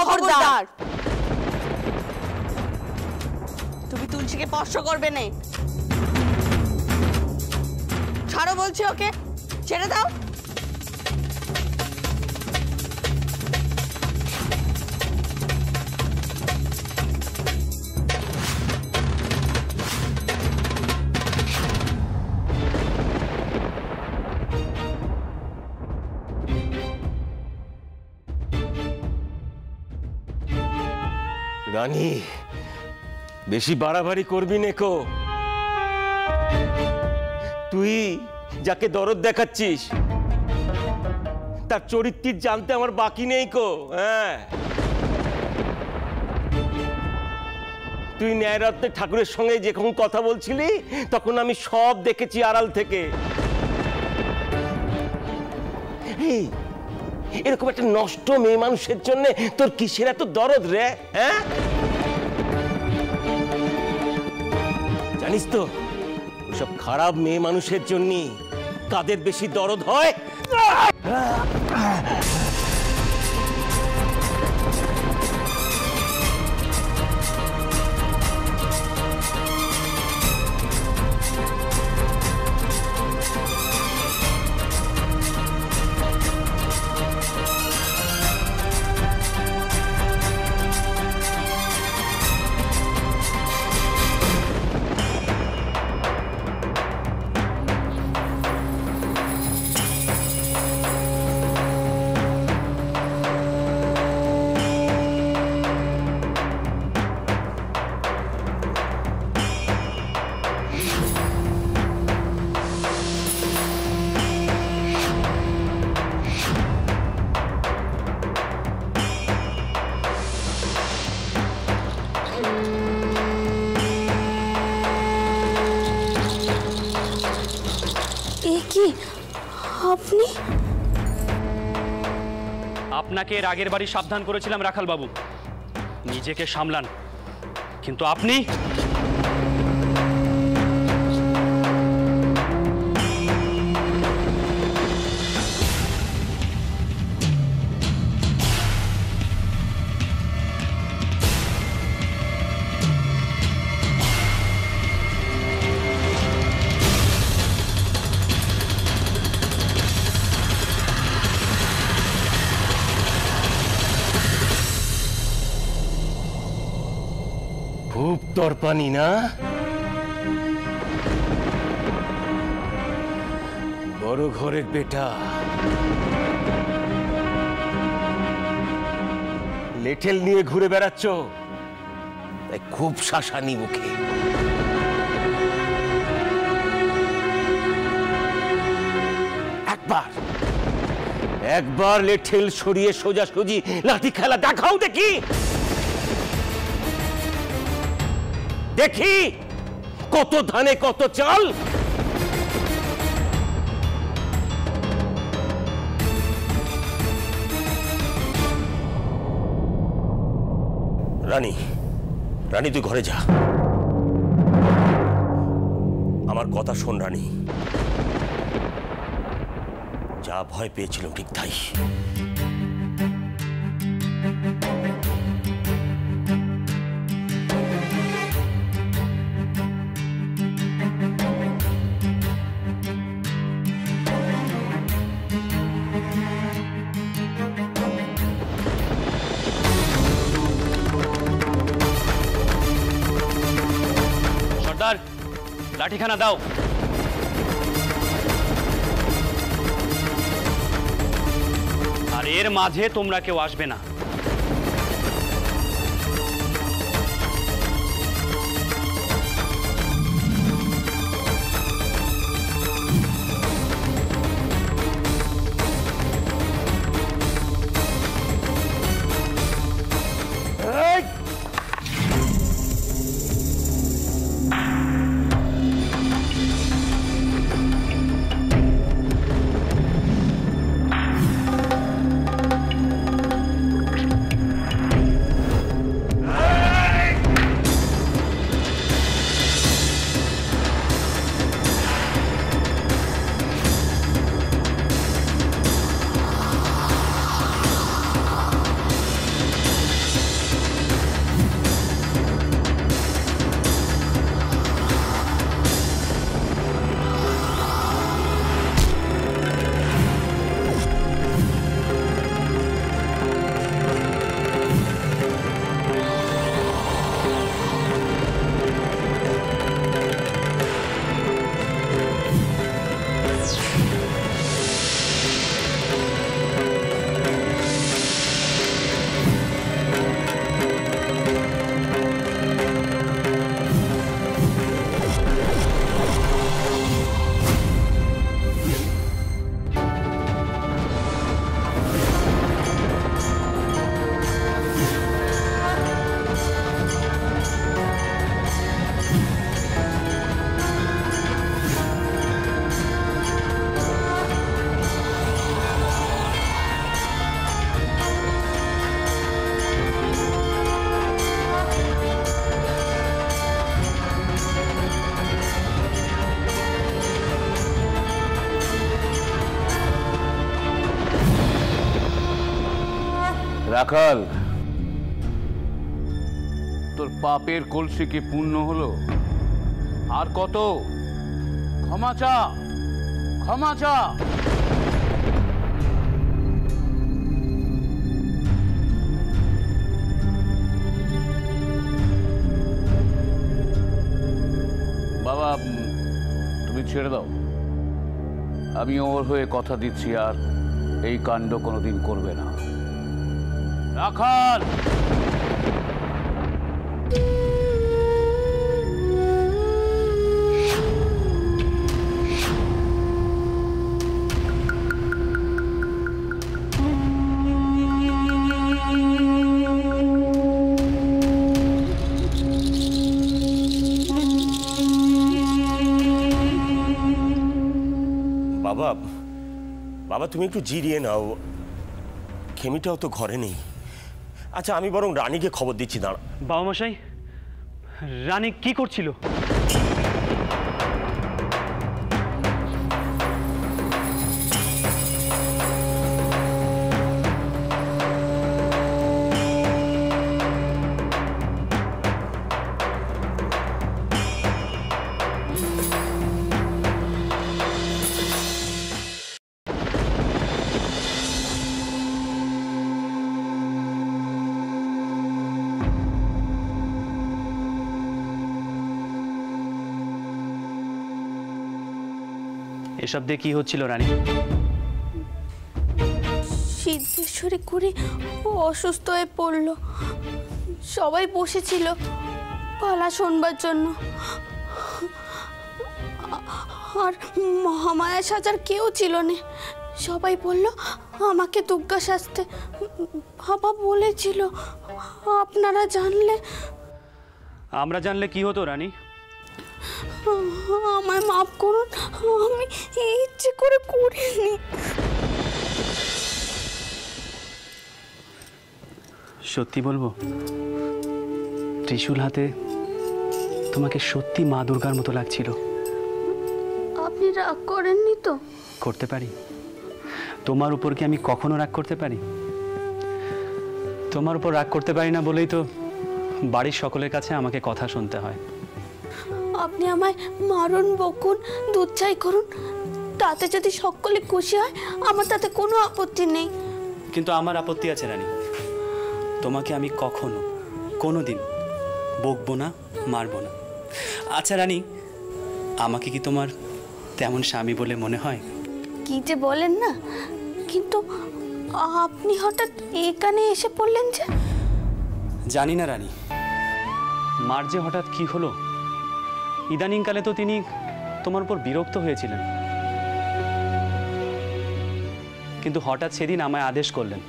খবরদার, তুমি তুলসীকে স্পর্শ করবে না। ছাড়ো বলছি, ওকে ছেড়ে দাও। রানী, বেশি বাড়াবাড়ি করবি না কো। তুই যাকে দরদ দেখাচ্ছিস তার চরিত্র জানতে আমার বাকি নেই কো। হ্যাঁ, তুই ন্যায়রত্নে ঠাকুরের সঙ্গে যখন কথা বলছিলি তখন আমি সব দেখেছি আড়াল থেকে। এরকম একটা নষ্ট মেয়ে মানুষের জন্য তোর কিসের এত দরদ রে? হ্যাঁ, জানিস তো ওসব খারাপ মেয়ে মানুষের জন্য কাদের বেশি দরদ হয়? আপনি? আপনাকে এর আগের বাড়ি সাবধান করেছিলাম রাখাল বাবু, নিজেকে সামলান, কিন্তু আপনি খুব তরপানি না? বড় ঘরের বেটা, লেঠেল নিয়ে ঘুরে বেড়াচ্ছ, তাই খুব শাসানি মুখে। একবার লেঠেল সরিয়ে সোজাসুজি লাঠি খেলা দেখাও দেখি, দেখি কত ধানে কত চাল। রানী, রানী তুই ঘরে যা, আমার কথা শোন রানী। যা ভয় পেয়েছিলাম ঠিক তাই। সর্দার, লাঠিখানা দাও। আর এর মাঝে তোমরা কেউ আসবে না। রাখাল, তোর পাপের কলসি কি পূর্ণ হলো? আর কত? ক্ষমা চা, ক্ষমা চা। বাবা, তুমি ছেড়ে দাও। আমি ওর হয়ে কথা দিচ্ছি আর এই কাণ্ড কোনোদিন করবে না। রাখাল, বাবা, বাবা তুমি একটু জিরিয়ে নাও, খেমিটাও তো ঘরে নেই। আচ্ছা আমি বরং রানীকে খবর দিচ্ছি, দাঁড়া। বাবা মশাই, রানী কি করছিল? এসব দিয়ে কি হচ্ছিল রানী? সিদ্ধেশ্বরী কুড়ি অসুস্থ হয়ে পড়ল। সবাই বসেছিল পালা শোনবার জন্য, আর মহামায়া সাজার কেউ ছিল না। সবাই বলল আমাকে দুর্গা সাজতে। বাবা বলেছিল আপনারা জানলে। আমরা জানলে কি হতো রানী? আমায় মাফ করুন, আমি ইচ্ছে করে করিনি। সত্যি বলবো, ত্রিশূল হাতে তোমাকে সত্যি মা দুর্গার মতো লাগছিল। আপনি রাগ করেননি তো? করতে পারি? তোমার উপর কি আমি কখনো রাগ করতে পারি? তোমার উপর রাগ করতে পারি না বলেই তো বাড়ির সকলের কাছে আমাকে কথা শুনতে হয়। আপনি আমায় মারুন, বকুন, দুধ চাই করুন, তাতে যদি সকলে খুশি হয় আমার তাতে কোনো আপত্তি নেই। কিন্তু আমার আপত্তি আছে রানী। তোমাকে আমি কখনো কোনো দিন বকবো না, মারবো না। আচ্ছা রানী, আমাকে কি তোমার তেমন স্বামী বলে মনে হয়? কি যে বলেন না, কিন্তু আপনি হঠাৎ এখানে এসে পড়লেন যে? জানি না রানী, মার যে হঠাৎ কি হলো। ইদানিংকালে তো তিনি তোমার উপর বিরক্ত হয়েছিলেন, কিন্তু হঠাৎ সেদিন আমায় আদেশ করলেন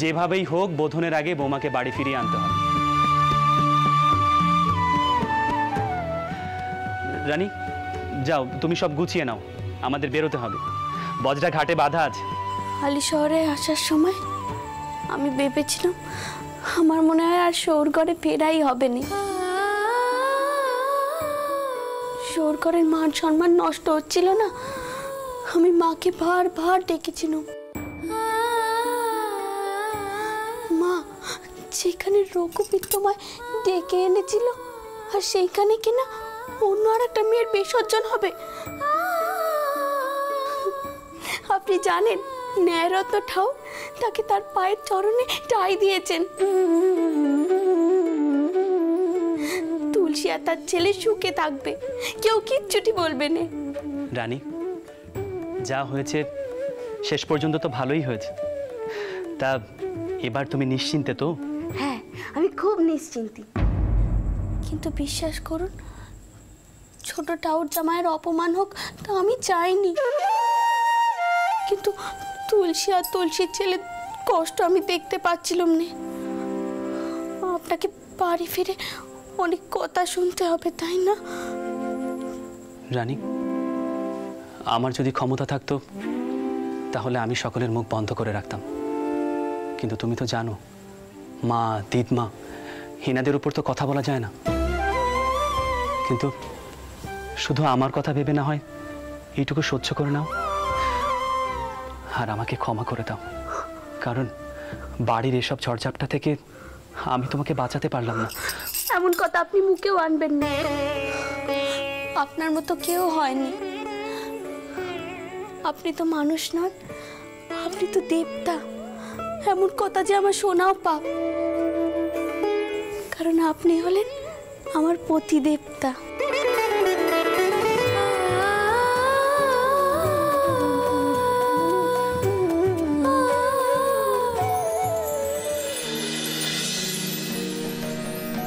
যেভাবেই হোক বোধনের আগে বৌমাকে বাড়ি ফিরিয়ে আনতে হবে। রানী যাও, তুমি সব গুছিয়ে নাও, আমাদের বেরোতে হবে। বজরা ঘাটে বাধা আছে। হালি শহরে আসার সময় আমি ভেবেছিলাম আমার মনে হয় আর শোরগড়ে ফেরাই হবে না। শোরগড়ের মান সম্মান নষ্ট হচ্ছিল না। আমি মাকে বারবার ডেকেছিলাম, মা যেখানে রঘুবীর তোমায় ডেকে এনেছিল আর সেইখানে কিনা অন্য আর একটা মেয়ের বিসর্জন হবে। আপনি জানেন ন্যায়রত্ন ঠাকুর তাকে তার পায়ের চরণে ঠাঁই দিয়েছেন। তুলসী আর তার ছেলে সুখে থাকবে, কেউ কিচ্ছুটি বলবে না। রানী, যা হয়েছে শেষ পর্যন্ত তো ভালোই হয়েছে। তা এবার তুমি নিশ্চিন্তে তো? হ্যাঁ, আমি খুব নিশ্চিন্তি। কিন্তু বিশ্বাস করুন, ছোট টাউর জামাইয়ের অপমান হোক তা আমি চাইনি। কিন্তু তুলসী আর তুলসীর ছেলে কষ্ট আমি দেখতে পাচ্ছিলাম না। আপনাকে বাড়ি ফিরে অনেক কথা শুনতে হবে, তাই না? রানী, আমার যদি ক্ষমতা থাকতো তাহলে আমি সকলের মুখ বন্ধ করে রাখতাম। কিন্তু তুমি তো জানো, মা, দিদমা, হিনাদের উপর তো কথা বলা যায় না। কিন্তু শুধু আমার কথা ভেবে না হয় এইটুকু সহ্য করে নাও আর আমাকে ক্ষমা করে দাও। কারণ বাড়ির এসব ঝড়ঝাপটা থেকে আমি তোমাকে বাঁচাতে পারলাম না। এমন কথা আপনি মুখেও আনবেন না। আপনার মতো কেউ হয়নি। আপনি তো মানুষ নন, আপনি তো দেবতা। এমন কথা যে আমার শোনাও পাপ, কারণ আপনি হলেন আমার পতি দেবতা।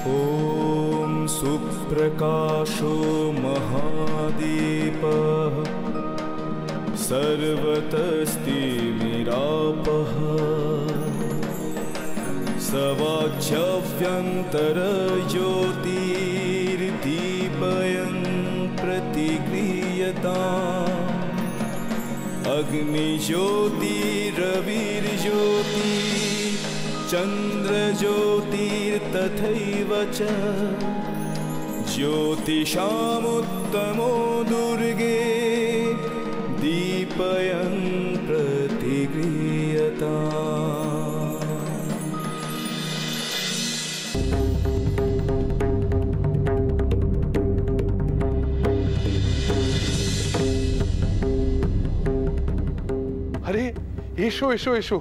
ॐ सुप्रकाशो महादीपः सर्वतस्तिमिरापः सवाच्यभ्यन्तरज्योतिर्दीपयन् प्रतिगृह्यताम् अग्निज्योतिरविर्ज्योति चन्द्रज्योतिर्तथैव च ज्योतिषामुत्तमो दुर्गे दीपयन् प्रतिगृह्यताम्। আরে এসো এসো এসো,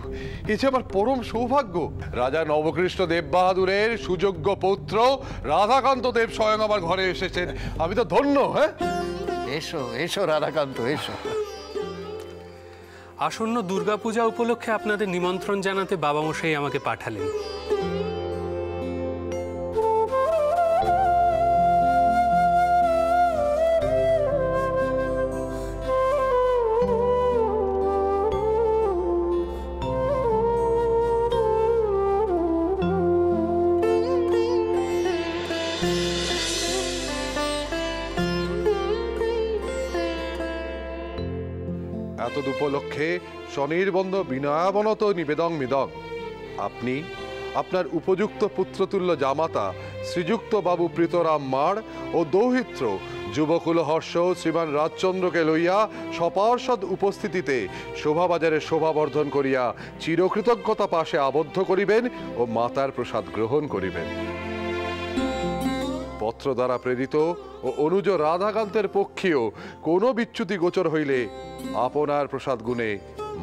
এ যে আমার পরম সৌভাগ্য। রাজা নবকৃষ্ণ দেব বাহাদুরের সুযোগ্য পুত্র রাধাকান্ত দেব স্বয়ং আমার ঘরে এসেছেন। আমি তো ধন্য। হ্যাঁ, এসো এসো রাধাকান্ত, এসো। আসন্ন দুর্গাপূজা উপলক্ষে আপনাদের নিমন্ত্রণ জানাতে বাবামশাই আমাকে পাঠালেন। এতদুপলক্ষে স্বনির্বন্ধ বিনয়াবনত নিবেদং মিদং। আপনি আপনার উপযুক্ত পুত্রতুল্য জামাতা শ্রীযুক্ত বাবু প্রীতরাম মাড় ও দৌহিত্র যুবকুলহর্ষ শ্রীমান রাজচন্দ্রকে লইয়া সপার্ষদ উপস্থিতিতে শোভাবাজারে শোভাবর্ধন করিয়া চিরকৃতজ্ঞতা পাশে আবদ্ধ করিবেন ও মাতার প্রসাদ গ্রহণ করিবেন। পত্র দ্বারা প্রেরিত ও অনুজ রাধাকান্তের পক্ষীয় কোনো বিচ্যুতি গোচর হইলে আপনার প্রসাদ গুণে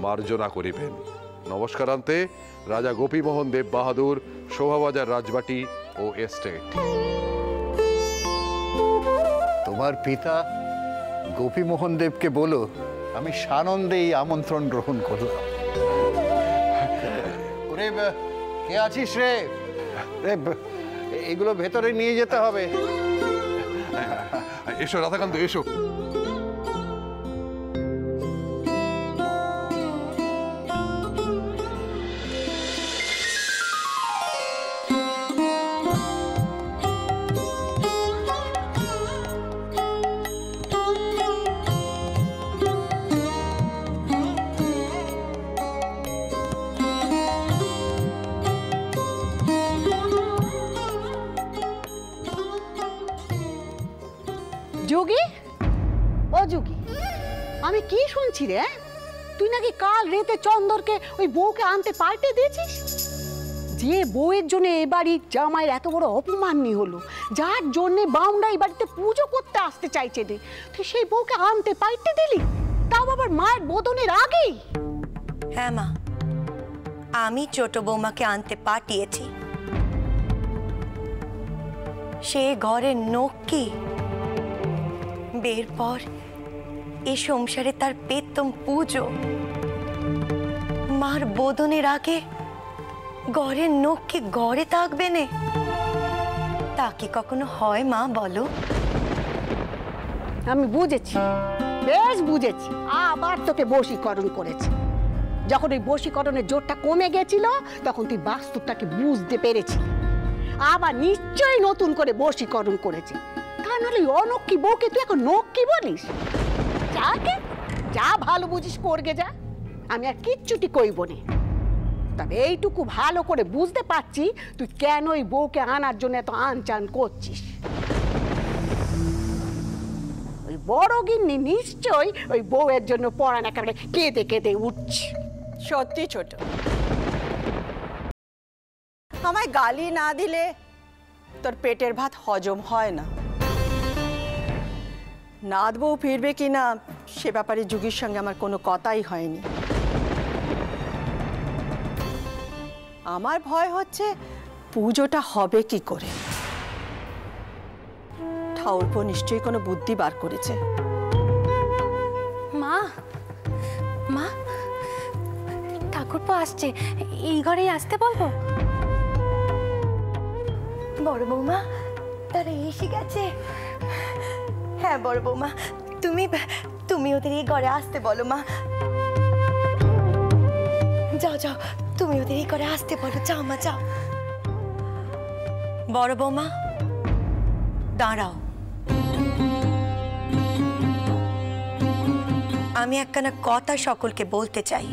মার্জনা করিবেন। নমস্কারান্তে রাজা গোপীমোহন দেব বাহাদুর, শোভাবাজার রাজবাটি ও এস্টেট। তোমার পিতা গোপীমোহন দেবকে বলো আমি সানন্দে এই আমন্ত্রণ গ্রহণ করলাম। ওরে কে আছিস রে? এগুলো ভেতরে নিয়ে যেতে হবে। এসো রাধাকান্ত, এসো। যোগী, ও যোগী, আমি কি শুনছি রে? তুই নাকি কাল রাতে চন্দরকে ওই বউকে আনতে পাল্টে দিয়েছিস। যে বউয়ের জন্য এ বাড়ির জামাইয়ের এত বড় অপমানই হলো, যার জন্য বাউন্ডা এই বাড়িতে পুজো করতে আসতে চাইছে রে, তুই সেই বউকে আনতে পাল্টে দিলি, তাও আবার মায়ের বোধনের আগেই। হ্যাঁ মা, আমি ছোট বৌমাকে আনতে পাঠিয়েছি। সে ঘরের নোক কি বের পর এ সংসারে তার পেতম পুজো, মার বোধনের আগে ঘরের নোক কি ঘরে থাকবে না? তা কি কখনো হয় মা, বলো? আমি বুঝেছি, বেশ বুঝেছি। আবার তোকে বশীকরণ করেছে। যখন ওই বশীকরণের জোরটা কমে গেছিল তখন তুই বাস্তবটাকে বুঝতে পেরেছি। আবার নিশ্চয়ই নতুন করে বশীকরণ করেছে। তা নাহলে অনক্ষী বউকে তুই এখন নক্ষী বলিস? যাকে যা ভালো বুঝিস করগে যা, আমি আর কিচ্ছুটি কইব না। তবে এইটুকু ভালো করে বুঝতে পারছি তুই কেন ওই বউকে আনার জন্য এত আনচান করছিস। ওই বড় গিন্নি নিশ্চয়ই ওই বউয়ের জন্য পড়ান একেবারে কেঁদে কেঁদে উঠছে। সত্যি ছোট, আমায় গালি না দিলে তোর পেটের ভাত হজম হয় না। নাত বউ ফিরবে কিনা সে ব্যাপারে যুগীর সঙ্গে আমার কোনো কথাই হয়নি। আমার ভয় হচ্ছে পুজোটা হবে কি করে। ঠাকুরপো নিশ্চয়ই কোনো বুদ্ধি বার করেছে। মা মা ঠাকুরপো আসছে, এই ঘরেই আসতে বলবো? বড় বৌমা তারা এসে গেছে। হ্যাঁ বড় বৌমা, তুমি ওদের এই ঘরে আসতে বলো মা। যাও যাও, তুমি ওদের এই ঘরে আসতে বলো। যাও মা যাও। বড় বৌমা দাঁড়াও, আমি একখানা কথা সকলকে বলতে চাই।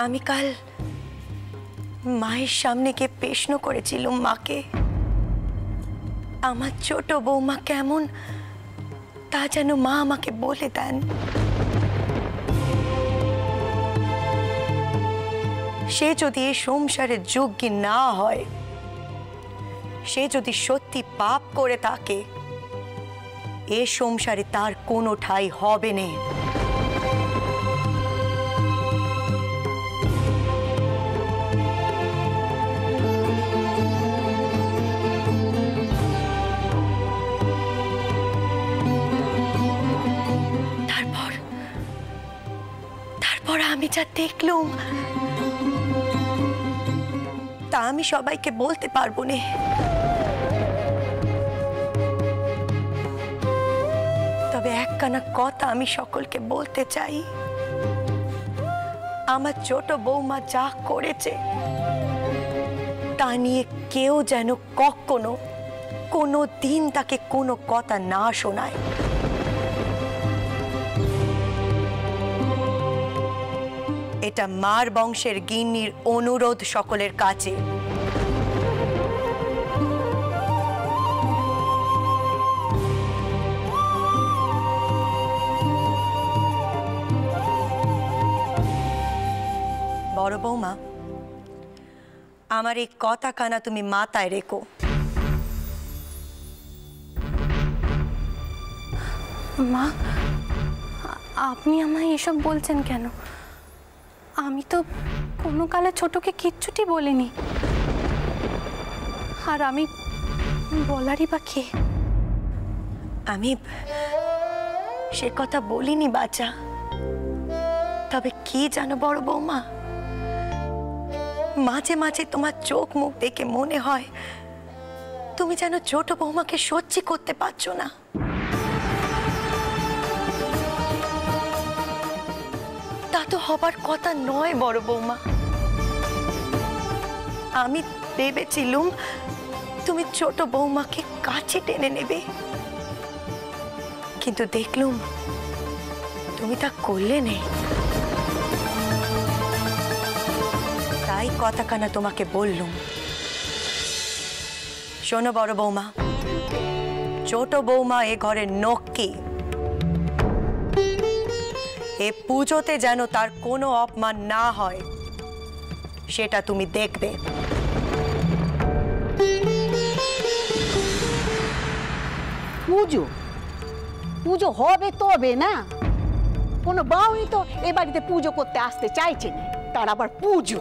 আমি কাল মায়ের সামনে গিয়ে প্রশ্ন করেছিলাম মাকে, আমার ছোট বৌমা কেমন তা যেন মা আমাকে বলে দেন। সে যদি এই সংসারের যোগ্য না হয়, সে যদি সত্যি পাপ করে থাকে, এ সংসারে তার কোনো ঠাঁই হবে না। তারপর আমি যা দেখলুম তা আমি সবাইকে বলতে পারবো না। তবে একখানা কথা আমি সকলকে বলতে চাই, আমার ছোট বৌমা যা করেছে তা নিয়ে কেউ যেন কখনো কোনো দিন তাকে কোনো কথা না শোনায়। এটা মার বংশের গিন্নির অনুরোধ সকলের কাছে। বড় বৌমা, আমার এই কথা কানা তুমি মাথায় রেখো। মা, আপনি আমায় এসব বলছেন কেন? আমি তো কোনো কালে ছোটকে কিচ্ছুটি বলিনি। আর আমি বলারই বা কে? আমি সে কথা বলিনি বাচ্চা। তবে কি জানো বড় বৌমা, মাঝে মাঝে তোমার চোখ মুখ দেখে মনে হয় তুমি যেন ছোট বৌমাকে সহ্য করতে পারছো না। তা তো হবার কথা নয় বড় বৌমা। আমি ভেবেছিলুম তুমি ছোট বৌমাকে কাছে টেনে নেবে, কিন্তু দেখলুম তুমি তা করলে না। তাই কথা কানা তোমাকে বললুম। শোনো বড় বৌমা, ছোট বৌমা এ ঘরের নক্কি। এ পুজোতে যেন তার কোনো অপমান না হয় সেটা তুমি দেখবে। পুজো পুজো হবে তবে না? কোনো বাউই তো এ বাড়িতে পুজো করতে আসতে চাইছে না, তার আবার পুজো।